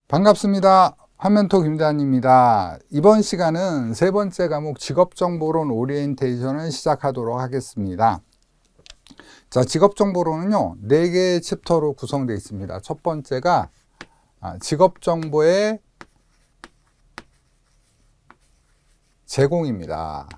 반갑습니다. 한멘토 김대한입니다. 이번 시간은 세 번째 과목 직업정보론 오리엔테이션을 시작하도록 하겠습니다. 자, 직업정보론은요, 4개의 챕터로 구성되어 있습니다. 첫 번째가 직업정보의 제공입니다.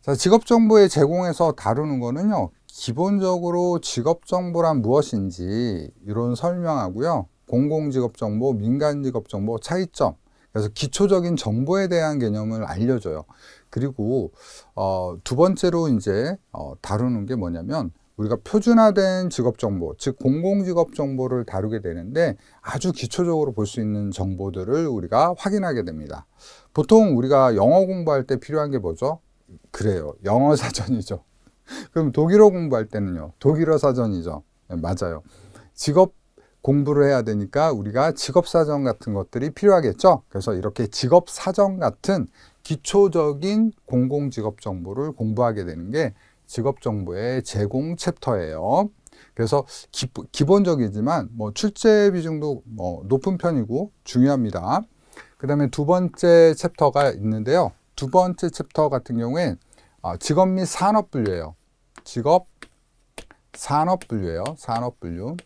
자, 직업정보의 제공에서 다루는 거는요, 기본적으로 직업정보란 무엇인지 이런 설명하고요. 공공직업정보, 민간직업정보 차이점, 그래서 기초적인 정보에 대한 개념을 알려줘요. 그리고 두 번째로 이제 다루는 게 뭐냐면 우리가 표준화된 직업정보, 즉 공공직업정보를 다루게 되는데 아주 기초적으로 볼 수 있는 정보들을 우리가 확인하게 됩니다. 보통 우리가 영어 공부할 때 필요한 게 뭐죠? 그래요. 영어 사전이죠. 그럼 독일어 공부할 때는요? 독일어 사전이죠. 네, 맞아요. 직업 공부를 해야 되니까 우리가 직업사전 같은 것들이 필요하겠죠. 그래서 이렇게 직업사전 같은 기초적인 공공직업 정보를 공부하게 되는 게 직업정보의 제공 챕터예요. 그래서 기본적이지만 뭐 출제 비중도 높은 편이고 중요합니다. 그 다음에 두 번째 챕터가 있는데요. 두 번째 챕터 같은 경우에 직업 및 산업 분류예요. 직업, 산업 분류예요. 산업 분류.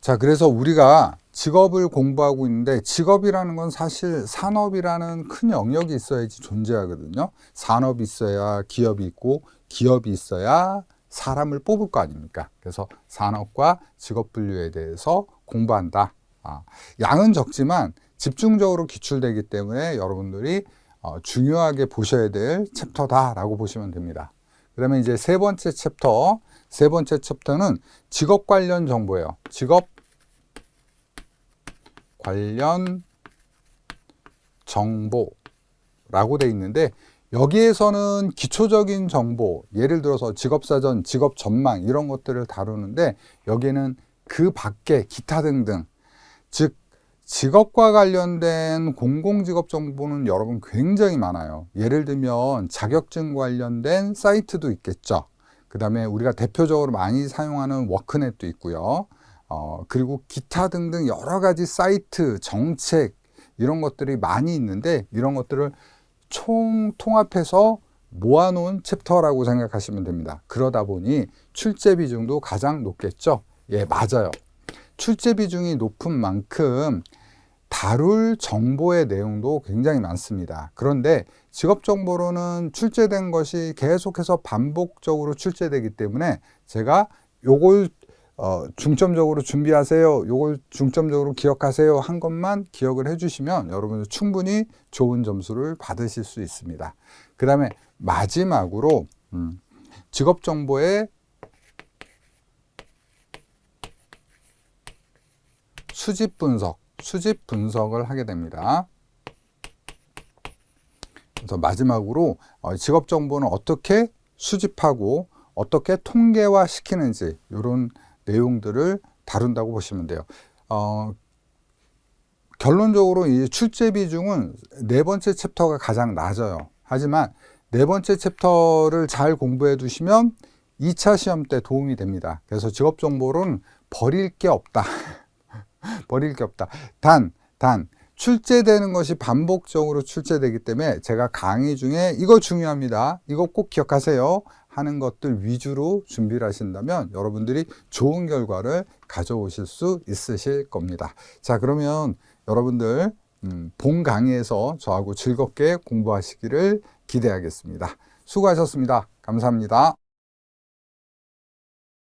자, 그래서 우리가 직업을 공부하고 있는데 직업이라는 건 사실 산업이라는 큰 영역이 있어야지 존재하거든요. 산업이 있어야 기업이 있고 기업이 있어야 사람을 뽑을 거 아닙니까? 그래서 산업과 직업 분류에 대해서 공부한다. 양은 적지만 집중적으로 기출되기 때문에 여러분들이 중요하게 보셔야 될 챕터다라고 보시면 됩니다. 그러면 이제 세 번째 챕터는 직업 관련 정보예요. 직업 관련 정보라고 돼 있는데 여기에서는 기초적인 정보, 예를 들어서 직업사전, 직업전망 이런 것들을 다루는데 여기에는 그 밖에 기타 등등, 즉 직업과 관련된 공공직업 정보는 여러분 굉장히 많아요. 예를 들면 자격증 관련된 사이트도 있겠죠. 그 다음에 우리가 대표적으로 많이 사용하는 워크넷도 있고요. 그리고 기타 등등 여러 가지 사이트, 정책 이런 것들이 많이 있는데 이런 것들을 통합해서 모아놓은 챕터라고 생각하시면 됩니다. 그러다 보니 출제 비중도 가장 높겠죠. 예, 맞아요. 출제 비중이 높은 만큼 다룰 정보의 내용도 굉장히 많습니다. 그런데 직업정보로는 출제된 것이 계속해서 반복적으로 출제되기 때문에 제가 요걸 중점적으로 준비하세요, 요걸 중점적으로 기억하세요 한 것만 기억을 해주시면 여러분은 충분히 좋은 점수를 받으실 수 있습니다. 그 다음에 마지막으로 직업정보의 수집 분석을 하게 됩니다. 그래서 마지막으로 직업 정보는 어떻게 수집하고 어떻게 통계화 시키는지 이런 내용들을 다룬다고 보시면 돼요. 결론적으로 이 출제 비중은 네 번째 챕터가 가장 낮아요. 하지만 네 번째 챕터를 잘 공부해 두시면 2차 시험 때 도움이 됩니다. 그래서 직업 정보는 버릴 게 없다. 버릴 게 없다. 단 출제되는 것이 반복적으로 출제되기 때문에 제가 강의 중에 이거 중요합니다, 이거 꼭 기억하세요 하는 것들 위주로 준비를 하신다면 여러분들이 좋은 결과를 가져오실 수 있으실 겁니다. 자, 그러면 여러분들 본 강의에서 저하고 즐겁게 공부하시기를 기대하겠습니다. 수고하셨습니다. 감사합니다.